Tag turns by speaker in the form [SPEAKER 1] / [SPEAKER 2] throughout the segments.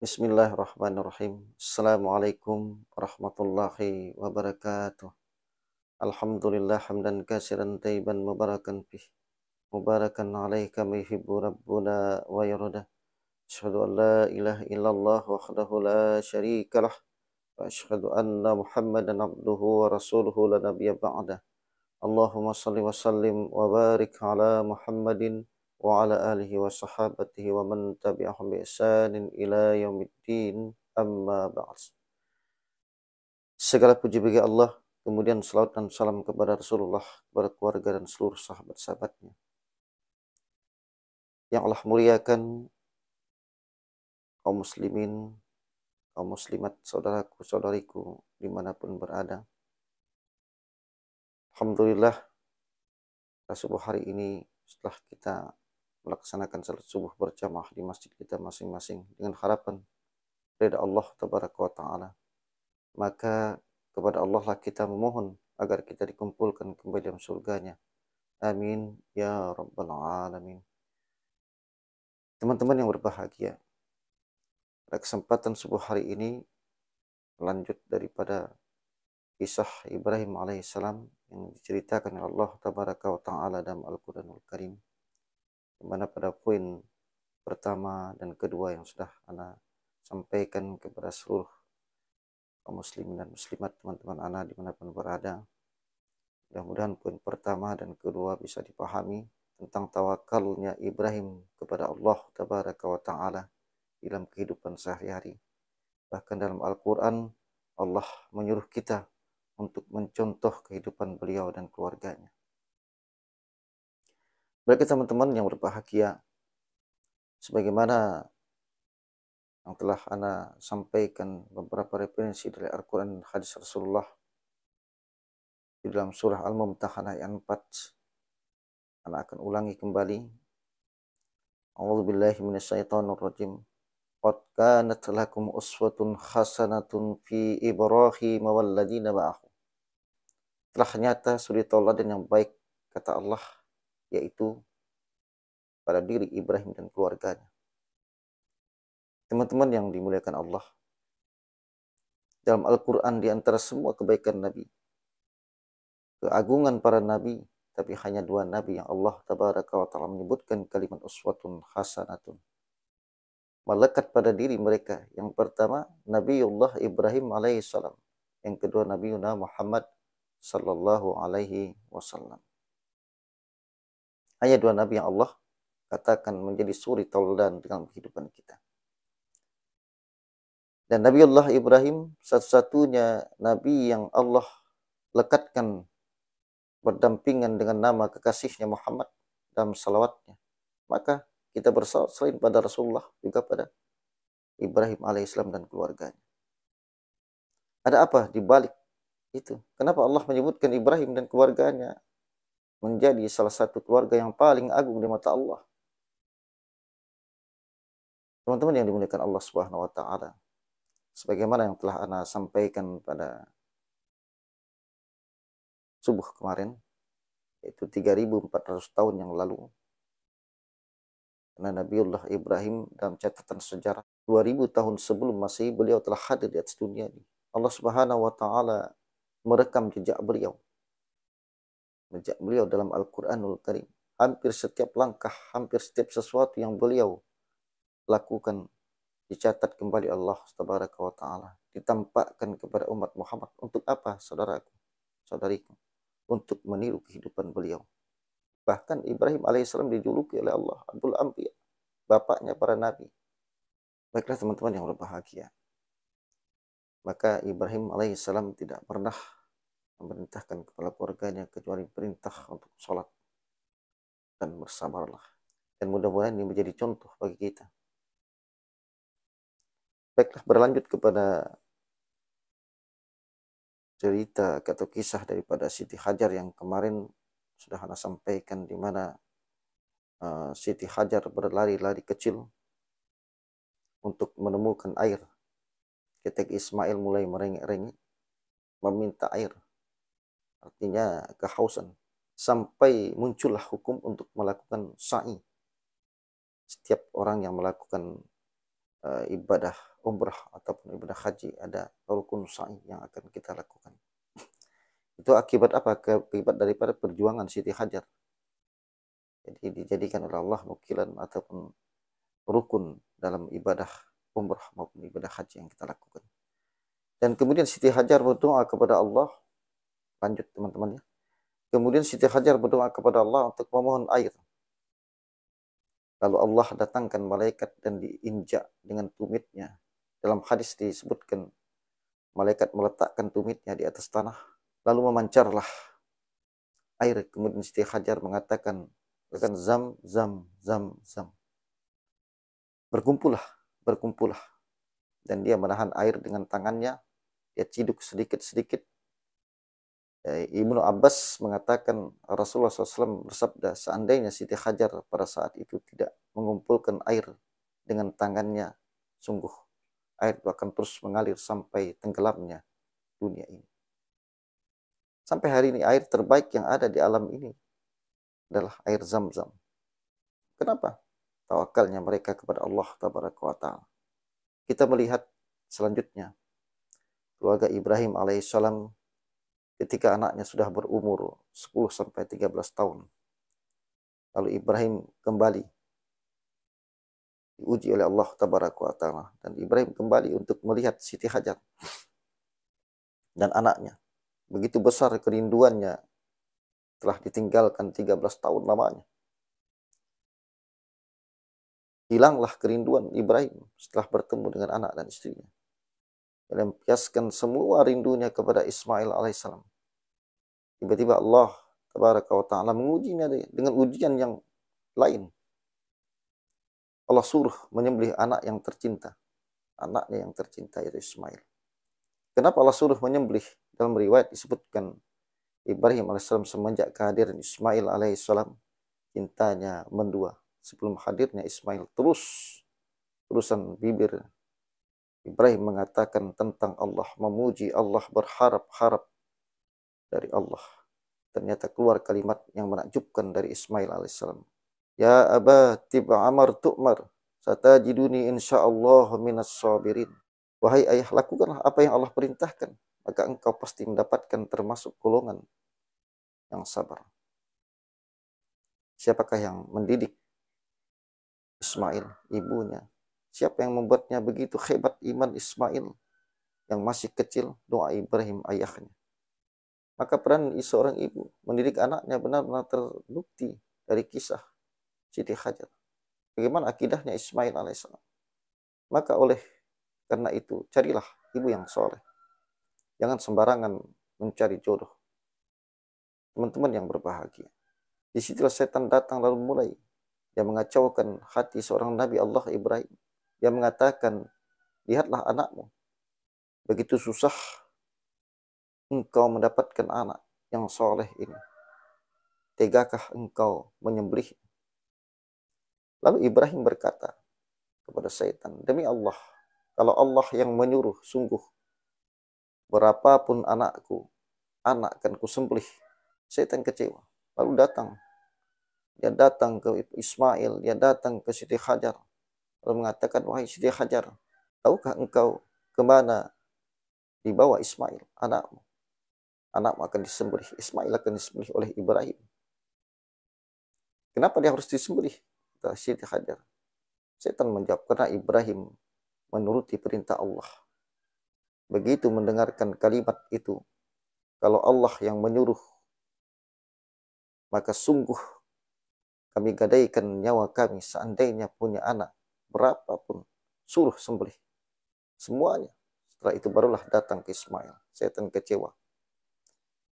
[SPEAKER 1] Bismillahirrahmanirrahim. Assalamualaikum warahmatullahi wabarakatuh. Alhamdulillah hamdan katsiran tayyiban mubarakan fih. Mubarakan alaihi kama yuhibbu rabbuna wa yarda. Asyhadu an la ilaha illallah wahdahu la syarika lah. Wa asyhadu anna Muhammadan abduhu wa rasuluhu la nabiyya ba'dah. Allahumma salli wa sallim wa barik ala Muhammadin wa ala alihi wa sahabatihi wa man tabi'ahum bi ihsanin ila yaumiddin amma ba'd. Segala puji bagi Allah, kemudian salawat dan salam kepada Rasulullah, kepada keluarga dan seluruh sahabat-sahabatnya yang Allah muliakan, kaum muslimin, kaum muslimat, saudaraku, saudariku dimanapun berada. Alhamdulillah, pada subuh hari ini setelah kita melaksanakan salat subuh berjamaah di masjid kita masing-masing dengan harapan ridha Allah tabaraka wa taala, maka kepada Allah lah kita memohon agar kita dikumpulkan kembali dalam surganya. Amin ya rabbal alamin. Teman-teman yang berbahagia, pada kesempatan subuh hari ini lanjut daripada kisah Ibrahim alaihissalam yang diceritakan oleh Allah tabaraka wa taala dalam Al-Qur'anul Karim, di mana pada poin pertama dan kedua yang sudah ana sampaikan kepada seluruh kaum muslimin dan muslimat, teman-teman ana dimanapun berada. Mudah-mudahan poin pertama dan kedua bisa dipahami tentang tawakalnya Ibrahim kepada Allah tabaraka wa ta'ala dalam kehidupan sehari-hari. Bahkan dalam Al-Quran Allah menyuruh kita untuk mencontoh kehidupan beliau dan keluarganya. Bagi teman-teman yang berbahagia, sebagaimana yang telah ana sampaikan beberapa referensi dari Al-Quran dan hadis Rasulullah di dalam surah Al-Mumtahanah ayat 4, ana akan ulangi kembali. A'udzubillahi minasyaitonirrajim. Qad kanat lakum uswatun hasanatun fi Ibrahim walladzina ma'ahu. Telah nyata suri tauladan yang baik, kata Allah, yaitu pada diri Ibrahim dan keluarganya. Teman-teman yang dimuliakan Allah, dalam Al-Quran di antara semua kebaikan Nabi, keagungan para Nabi, tapi hanya dua Nabi yang Allah tabaraka wa ta'ala menyebutkan kalimat uswatun hasanatun, melekat pada diri mereka. Yang pertama Nabiullah Ibrahim alaihissalam, yang kedua Nabiuna Muhammad sallallahu alaihi wasallam. Hanya dua Nabi yang Allah katakan menjadi suri tauladan dalam kehidupan kita. Dan Nabiullah Ibrahim satu-satunya Nabi yang Allah lekatkan berdampingan dengan nama kekasihnya Muhammad dalam salawatnya. Maka kita bersalawat selain pada Rasulullah juga pada Ibrahim alaihissalam dan keluarganya. Ada apa di balik itu? Kenapa Allah menyebutkan Ibrahim dan keluarganya menjadi salah satu keluarga yang paling agung di mata Allah? Teman-teman yang dimuliakan Allah Subhanahu wa taala, sebagaimana yang telah ana sampaikan pada subuh kemarin, yaitu 3.400 tahun yang lalu, karena Nabiullah Ibrahim dalam catatan sejarah 2000 tahun sebelum Masehi beliau telah hadir di atas dunia ini. Allah Subhanahu wa taala merekam jejak beliau dalam Al-Qur'anul Karim. Hampir setiap langkah, hampir setiap sesuatu yang beliau lakukan dicatat kembali Allah tabaraka wa taala, ditampakkan kepada umat Muhammad. Untuk apa, saudaraku, saudariku? Untuk meniru kehidupan beliau. Bahkan Ibrahim alaihissalam dijuluki oleh Allah Abul Anbiya, bapaknya para nabi. Baiklah teman-teman yang berbahagia, maka Ibrahim alaihissalam tidak pernah memerintahkan kepala keluarganya kecuali perintah untuk sholat dan bersabarlah. Dan mudah-mudahan ini menjadi contoh bagi kita. Baiklah, berlanjut kepada cerita atau kisah daripada Siti Hajar yang kemarin sudah Anda sampaikan, di mana Siti Hajar berlari-lari kecil untuk menemukan air. Ketika Ismail mulai merengek-rengek meminta air, artinya kehausan, sampai muncullah hukum untuk melakukan sa'i. Setiap orang yang melakukan ibadah umrah ataupun ibadah haji, ada rukun sa'i yang akan kita lakukan. Itu akibat apa? Akibat daripada perjuangan Siti Hajar. Jadi dijadikan oleh Allah nukilan ataupun rukun dalam ibadah umrah maupun ibadah haji yang kita lakukan. Dan kemudian Siti Hajar berdoa kepada Allah. Lanjut teman-teman ya. Kemudian Siti Hajar berdoa kepada Allah untuk memohon air. Lalu Allah datangkan malaikat dan diinjak dengan tumitnya. Dalam hadis disebutkan malaikat meletakkan tumitnya di atas tanah. Lalu memancarlah air. Kemudian Siti Hajar mengatakan zam, zam, zam, zam. Berkumpullah, berkumpullah. Dan dia menahan air dengan tangannya. Dia ciduk sedikit-sedikit. Ibnu Abbas mengatakan Rasulullah SAW bersabda, seandainya Siti Hajar pada saat itu tidak mengumpulkan air dengan tangannya, sungguh air itu akan terus mengalir sampai tenggelamnya dunia ini. Sampai hari ini air terbaik yang ada di alam ini adalah air Zam-Zam. Kenapa? Tawakalnya mereka kepada Allah Tabaraka wa Ta'ala. Kita melihat selanjutnya keluarga Ibrahim alaihissalam ketika anaknya sudah berumur 10-13 tahun. Lalu Ibrahim kembali diuji oleh Allah Tabaraka wa Ta'ala. Dan Ibrahim kembali untuk melihat Siti Hajar dan anaknya. Begitu besar kerinduannya telah ditinggalkan 13 tahun lamanya. Hilanglah kerinduan Ibrahim setelah bertemu dengan anak dan istrinya. Dia melampiaskan semua rindunya kepada Ismail alaihissalam. Tiba-tiba Allah Tabaraka wa Ta'ala mengujinya dengan ujian yang lain. Allah suruh menyembelih anak yang tercinta. Anaknya yang tercinta itu Ismail. Kenapa Allah suruh menyembelih? Dalam riwayat disebutkan Ibrahim alaihissalam semenjak kehadiran Ismail alaihissalam cintanya mendua. Sebelum hadirnya Ismail terusan bibir Ibrahim mengatakan tentang Allah, memuji Allah, berharap-harap dari Allah. Ternyata keluar kalimat yang menakjubkan dari Ismail alaihissalam. Ya abati ba'amar tu'mar, satajiduni insyaallah minas sabirin. Wahai ayah, lakukanlah apa yang Allah perintahkan, maka engkau pasti mendapatkan termasuk golongan yang sabar. Siapakah yang mendidik Ismail, ibunya? Siapa yang membuatnya begitu hebat iman Ismail yang masih kecil? Doa Ibrahim ayahnya. Maka peran seorang ibu mendidik anaknya benar-benar terbukti dari kisah Siti Hajar. Bagaimana akidahnya Ismail alaihissalam. Maka oleh karena itu, carilah ibu yang soleh. Jangan sembarangan mencari jodoh. Teman-teman yang berbahagia. Disitulah setan datang lalu mulai. Dia mengacaukan hati seorang Nabi Allah Ibrahim. Dia mengatakan, lihatlah anakmu. Begitu susah engkau mendapatkan anak yang soleh ini. Tegakah engkau menyembelih? Lalu Ibrahim berkata kepada setan, demi Allah, kalau Allah yang menyuruh, sungguh berapapun anakku, anak akan kusembelih. Setan kecewa. Lalu dia datang ke Ismail, dia datang ke Siti Hajar, lalu mengatakan, wahai Siti Hajar, tahukah engkau kemana dibawa Ismail, anakmu? Anakmu akan disembelih. Ismail akan disembelih oleh Ibrahim. Kenapa dia harus disembelih? Kata Siti Hajar. Setan menjawab, karena Ibrahim menuruti perintah Allah. Begitu mendengarkan kalimat itu, kalau Allah yang menyuruh, maka sungguh kami gadaikan nyawa kami seandainya punya anak berapapun, suruh sembelih semuanya. Setelah itu barulah datang ke Ismail. Setan kecewa.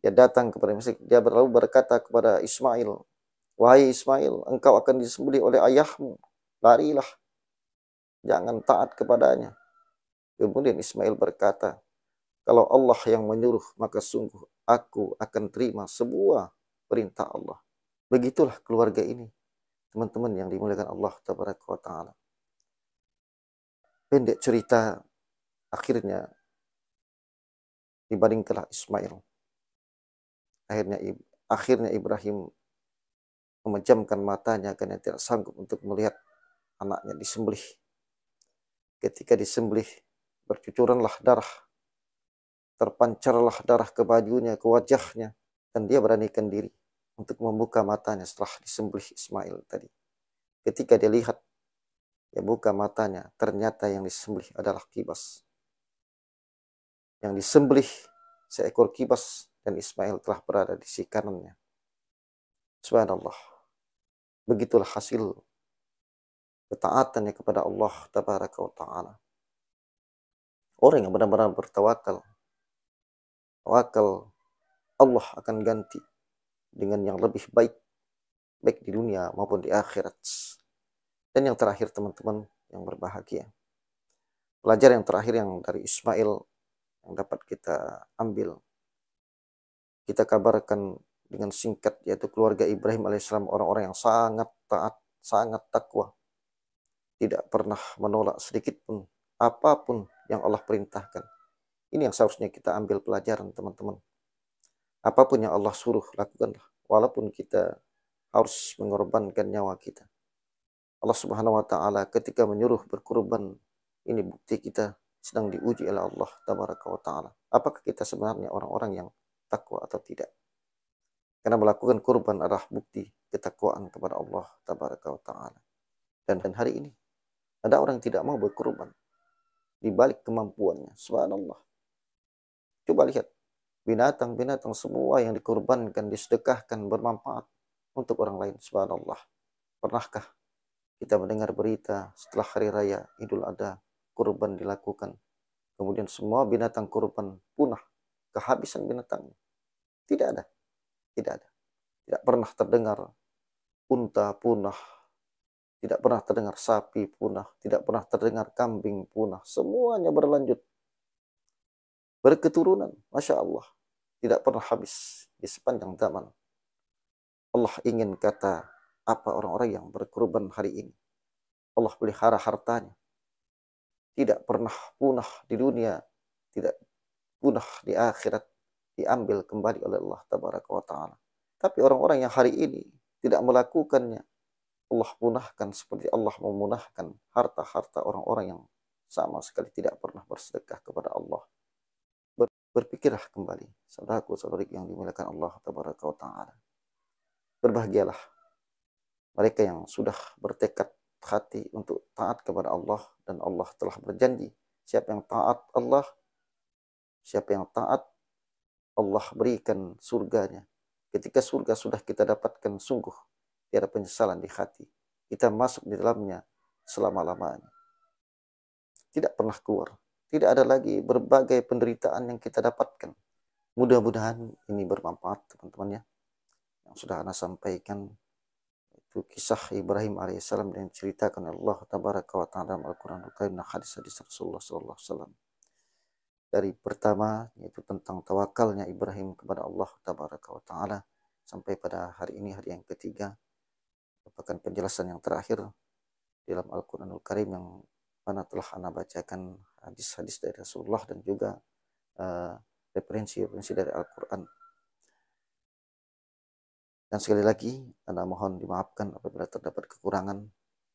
[SPEAKER 1] Dia datang kepada Ismail. Dia lalu berkata kepada Ismail, wahai Ismail, engkau akan disembelih oleh ayahmu. Larilah, jangan taat kepadanya. Kemudian Ismail berkata, kalau Allah yang menyuruh, maka sungguh aku akan terima sebuah perintah Allah. Begitulah keluarga ini, teman-teman yang dimuliakan Allah Tabaraka wa Ta'ala. Pendek cerita, akhirnya dibandingkanlah Ismail. Akhirnya Ibrahim memejamkan matanya karena tidak sanggup untuk melihat anaknya disembelih. ketika disembelih bercucuranlah darah, terpancarlah darah ke bajunya, ke wajahnya, dan dia beranikan diri untuk membuka matanya setelah disembelih Ismail tadi. Ketika dia lihat, dia buka matanya, ternyata yang disembelih adalah kibas. Yang disembelih seekor kibas dan Ismail telah berada di sisi kanannya. Subhanallah. Begitulah hasil ketaatannya kepada Allah Tabaraka wa Ta'ala. Orang yang benar-benar bertawakal, tawakal, Allah akan ganti dengan yang lebih baik, baik di dunia maupun di akhirat. Dan yang terakhir teman-teman yang berbahagia, pelajaran yang terakhir yang dari Ismail yang dapat kita ambil, kita kabarkan dengan singkat, yaitu keluarga Ibrahim alaihissalam orang-orang yang sangat taat, sangat takwa, tidak pernah menolak sedikit pun apapun yang Allah perintahkan. Ini yang seharusnya kita ambil pelajaran teman-teman. Apapun yang Allah suruh lakukanlah, walaupun kita harus mengorbankan nyawa kita. Allah Subhanahu wa Ta'ala ketika menyuruh berkurban, ini bukti kita sedang diuji oleh Allah Tabaraka wa Ta'ala. Apakah kita sebenarnya orang-orang yang takwa atau tidak? Karena melakukan kurban adalah bukti ketakwaan kepada Allah Tabaraka wa Ta'ala. Dan hari ini ada orang yang tidak mau berkurban di balik kemampuannya. Subhanallah. Coba lihat, binatang-binatang semua yang dikurbankan, disedekahkan, bermanfaat untuk orang lain. Subhanallah. Pernahkah kita mendengar berita setelah hari raya Idul Adha, kurban dilakukan, kemudian semua binatang kurban punah, kehabisan binatangnya? Tidak ada. Tidak ada. Tidak pernah terdengar unta punah, tidak pernah terdengar sapi punah, tidak pernah terdengar kambing punah. Semuanya berlanjut, berketurunan. Masya Allah. Tidak pernah habis di sepanjang zaman. Allah ingin kata apa orang-orang yang berkurban hari ini. Allah pelihara hartanya. Tidak pernah punah di dunia. Tidak punah di akhirat. Diambil kembali oleh Allah Tabaraka wa Ta'ala. Tapi orang-orang yang hari ini tidak melakukannya, Allah punahkan seperti Allah memunahkan harta-harta orang-orang yang sama sekali tidak pernah bersedekah kepada Allah. Berpikirlah kembali, saudaraku-saudari yang dimuliakan Allah Tabaraka wa Ta'ala. Berbahagialah mereka yang sudah bertekad hati untuk taat kepada Allah, dan Allah telah berjanji, siapa yang taat Allah, siapa yang taat, Allah berikan surganya. Ketika surga sudah kita dapatkan, sungguh tiada penyesalan di hati. Kita masuk di dalamnya selama-lamanya. Tidak pernah keluar. Tidak ada lagi berbagai penderitaan yang kita dapatkan. Mudah-mudahan ini bermanfaat teman-teman ya. Yang sudah Ana sampaikan itu kisah Ibrahim alaihissalam yang diceritakan oleh Allah Tabaraka wa Ta'ala dalam Al-Quranul Karim dan hadis-hadis Rasulullah sallallahu alaihi wasallam. Dari pertama yaitu tentang tawakalnya Ibrahim kepada Allah Tabaraka wa Ta'ala, sampai pada hari ini, hari yang ketiga, merupakan penjelasan yang terakhir dalam Al-Quranul Karim yang mana telah Ana bacakan hadis-hadis dari Rasulullah dan juga referensi-referensi dari Al-Quran. Dan sekali lagi Ana mohon dimaafkan apabila terdapat kekurangan.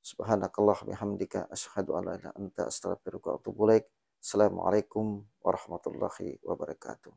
[SPEAKER 1] Subhanakallah bihamdika asyhadu an la ilaha illa anta astaghfiruka wa atubu ilaik. Assalamualaikum warahmatullahi wabarakatuh.